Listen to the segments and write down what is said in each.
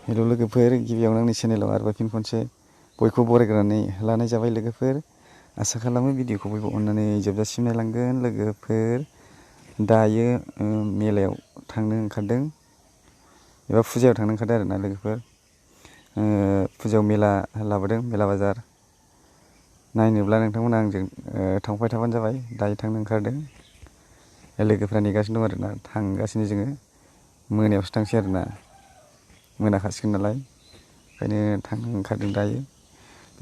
हेल' लोगोफोर, गिबियावनो आंनि चेनेलाव आरोबाव फिन खनसे बयखौ बरायग्रोनानै लानाय जाबाय लोगोफोर। आसा खालामो भिडिअखौ बयबो अननानै जोबजासिम नायलांगोन लोगोफोर। दायो मेलायाव थांनो ओंखारदों एबा फुजायाव थांनो ओंखारदों आरोना लोगोफोर। फुजायाव मेला लाबोदों, मेला बाजार नायनोब्ला नोंथांमोना आंजों थांफाबाय थाबानो जाबाय। दायो थांनो ओंखारदों, लोगोफ्रा नेगासिनो दं आरोना। थांगासिनो जोङो, मोनायावसो थांसै आरोना, मोनाखासिगोन नालाय, ओंखायनो थांनो ओंखारदों दायो।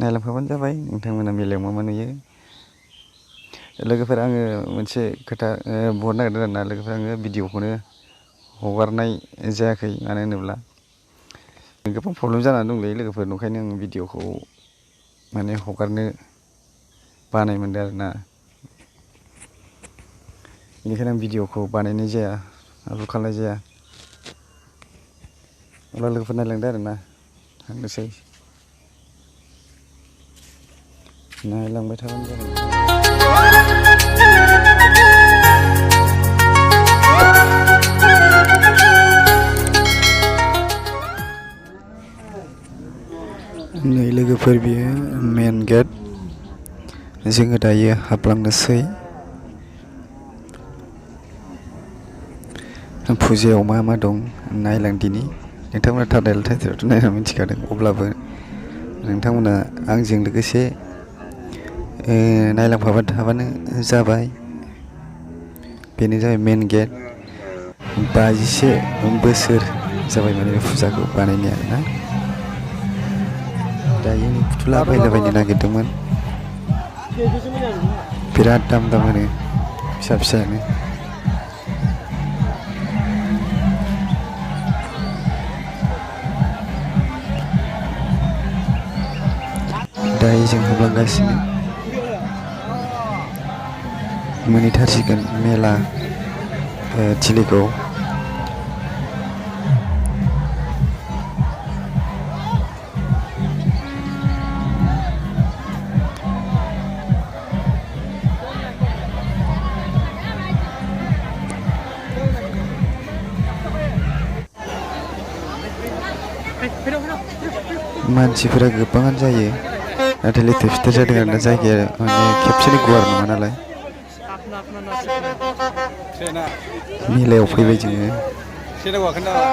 नायलांफाबानो जाबाय नोंथांमोना मेलायाव मा मा नुयो। लोगोफोर, आङो मोनसे खोथा बुंहरनो नागिरदों आरोना लोगोफोर। आङो भिडिअखौनो हगारनाय जायाखै, मानो होनोब्ला गोबां प्रब्लेम जानानै दंलै लोगोफोर। ओंखायनो आं भिडिअखौ माने हगारनो बानाय मोनदों आरोना। बेनिखायनो आं भिडिअखौ बानायनाय जाया, आपल'ड खालामनाय जाया। अब्ला लोगोफोर नायलांदो आरोना, थांनोसै, नायलांबाय थाबानो जाबाय। नै लोगोफोर, बियो मेन गेट। जोङो दायो हाबलांनोसै। फुजायाव मा मा दं नायलांदिनि। नोंथांमोना टाइटेलावथ' नायनानै मिथिखादों, अब्लाबो नोंथांमोना आंजों लोगोसे नायलांफाबाय थाबानो जाबाय। बेनो जाबाय मेन गेट। 50 बोसोर जाबाय माने बे फुजाखौ बानायनाया ना। दायो फुथुला बायलाबायनो नागिरदोंमोन, बिराद दाम दाम होनो, फिसा फिसायानो। दायो जों हाबलांगासिनो, मोनहैथारसिगोन मेला थिलिखौ। मानसिफोरा गोबाङानो जायो, नाथाय लेथेर फेथेर जादों आरोना। जायगाया माने खेबसेनो गुवार नङा नालाय। मेलायाव फैबाय जोङो। ट्रेनाव गाखोनो नामा?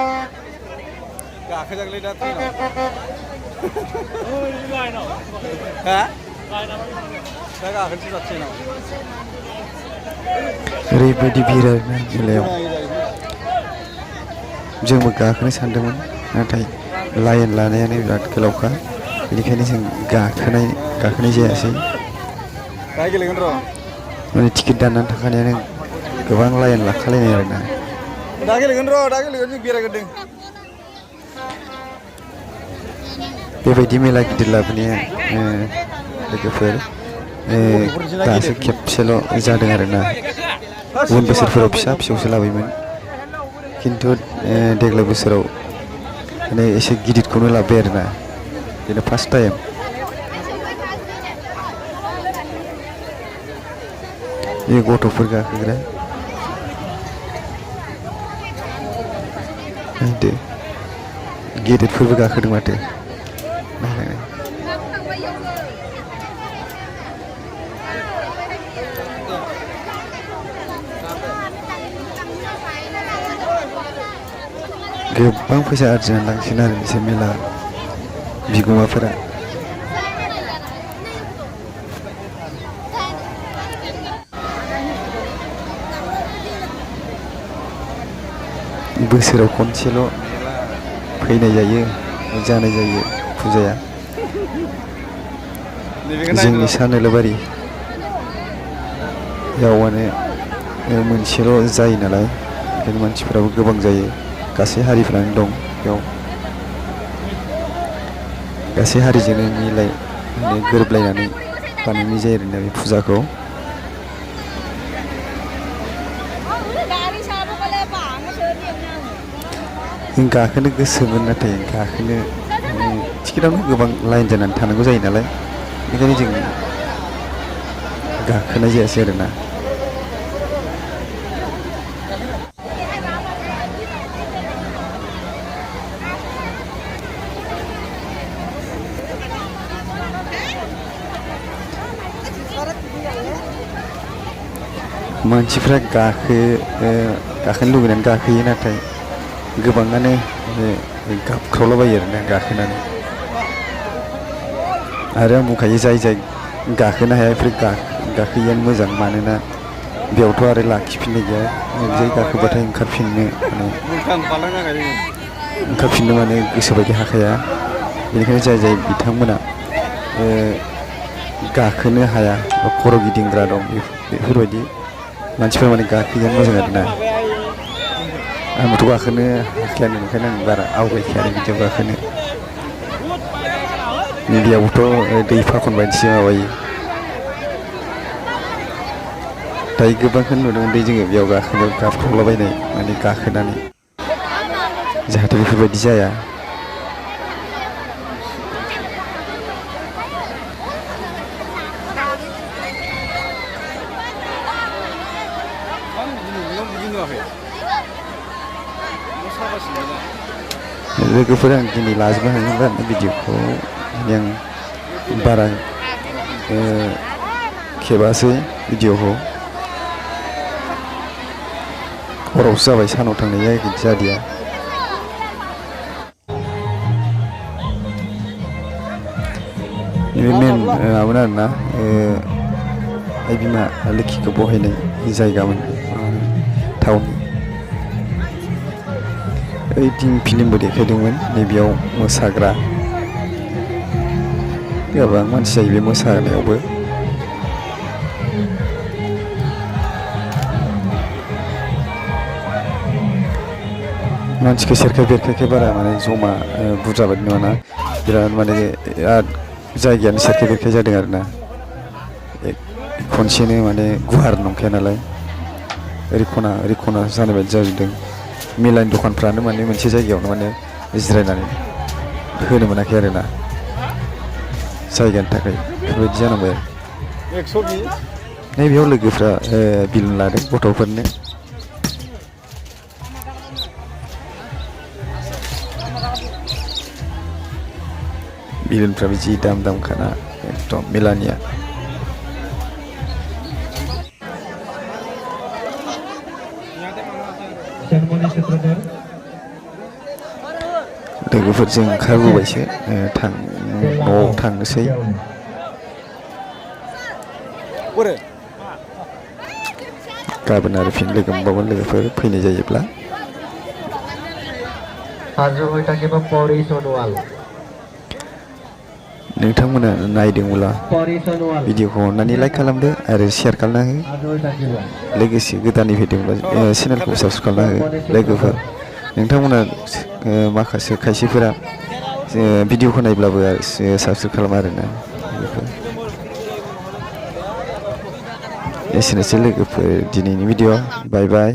गाखोजागोनलै दा ट्रेनाव। हा? दा गाखोनोसै दा ट्रेनाव। ओरैबायदि भिर आरोना मेलायाव। जोंबो गाखोनो सानदोंमोन, नाथाय लाइन लानायानो बिराद गोलावखा, बेनिखायनो जों गाखोनाय जायासै। दा गेलेगोन र'। माने टिकेट दाननानै थाखानायानो गोबां लाइन लाखालायनाय आरोना। दा गेलेगोन र', दा गेलेगोन, जों बेरायग्रोदों। बेबायदि मेला गिदिर लाबोनाया लोगोफोर दासो खेबसेल' जादों आरोना। गुबुन बोसोरफोराव फिसा फिसौसो लाबोयोमोन, खिन्थु देग्लाय बोसोराव माने एसे गिदिरखौनो लाबोबाय आरोना। बेनो फार्स्ट टाइम। बे गथ'फोर गाखोग्रा। नायदो, गेदेरफोरबो गाखोदों माथो। नायलाय, गोबां फैसा आरजिनानै लांसिगोन आरो बिसोर मेला बिगोमाफोरा। बोसोराव खनसेल' फैनाय जायो, जानाय जायो फुजाया। जोंनि सानोलोबारि यावनो मोनसेल' जायो नालाय, ओंखायनो मानसिफोराबो गोबां जायो। गासै हारिफ्रानो दं बेयाव, गासै हारिजोंनो गोरोबलायनानै बानायनाय जायो आरोना बे फुजाखौ। गाखोनो गोसोमोन, नाथाय गाखोनो टिकेटआवनो गोबां लाइन जानानै थानांगौ जायो नालाय, बेनिखायनो जों गाखोनाय जायासै आरोना। मानसिफ्रा गाखोनो लुबैनानै गाखोयो नाथाय गोबाङानो गाबख्रावलाबायो आरोना गाखोनानै आरो आं बुंखायो जाय गाखोनो हाया बेफोर गाखोयैयानो मोजां मानोना बेयावथ' आरो लाखिफिननाय गैया जाय गाखोबाथाय ओंखारफिननो माने गोसोबायदि हाखाया बेनिखायनो जाय बिथांमोना गाखोनो हाया बा खर' गिदिंग्रा दं बेफोरबायदि मानसिफोरा माने गाखोयैयानो मोजां आरोना आंबोथ' गाखोनो हाखायानो ओंखायनो आं बारा आवगायखाया बिदियाव गाखोनो बेयावबोथ' दै फाखन बायदिसो माबायो दायो गोबांखौनो नुनो मोनदों जोङो बेयाव गाखोनायाव गाबख्रावलाबायनाय माने गाखोनानै जाहाथे बेफोरबायदि जाया लोगोफोरा आं दिनै लाजोबनो हागोन भिडिअखौ आं बारा खेबासै भिडिअखौ हरावसो जाबाय सानाव थांनाय जादिया बे मेन माबामोन आरोना आइ बिमा लोखिखौ बहायनाय जायगामोन टाउन ओइथिं फिल्मबो देखायदोंमोन नैबेयाव मोसाग्रा गोबां मानसि जायो बे मोसानायावबो मानसिखौ सेरखाय बेरखायखाय बारा माने जमा बुरजा बायदि नङाना बिराद माने जायगायानो सेरखाय बेरखाय जादों आरोना खनसेनो माने गुवार नंखाया नालाय ओरै खना जानाय बायदि जाजोबदों मेलानि दखानफ्रानो माने मोनसे जायगायावनो माने जिरायनानै होनो मोनाखै आरोना जायगानि थाखाय बेफोरबायदि जानांबाय नैबेयाव लोगोफ्रा बिलुन लादों गथ'फोरनो बिलुनफ्राबो जि दामखाना एकदम मेलानिया लोगोफोरजों ओंखारबोबायसो न'आव थांनोसै गाबोन आरो फिन लोगो मोनबावगोन लोगोफोर फैनाय जायोब्ला नोंथांमोना नायदोंब्ला भिडिअखौ अननानै लाइक खालामदो आरो शेयार खालामना हो लोगोसे गोदानै फैदोंब्ला चेनेलखौ साबस्क्राइब खालामना हो लोगोफोर नोंथांमोना माखासे खायसेफोरा भिडिअखौ नायब्लाबो साबस्क्राइब खालामा आरोना एसेनोसै लोगोफोर दिनैनि भिडिअ बाय बाय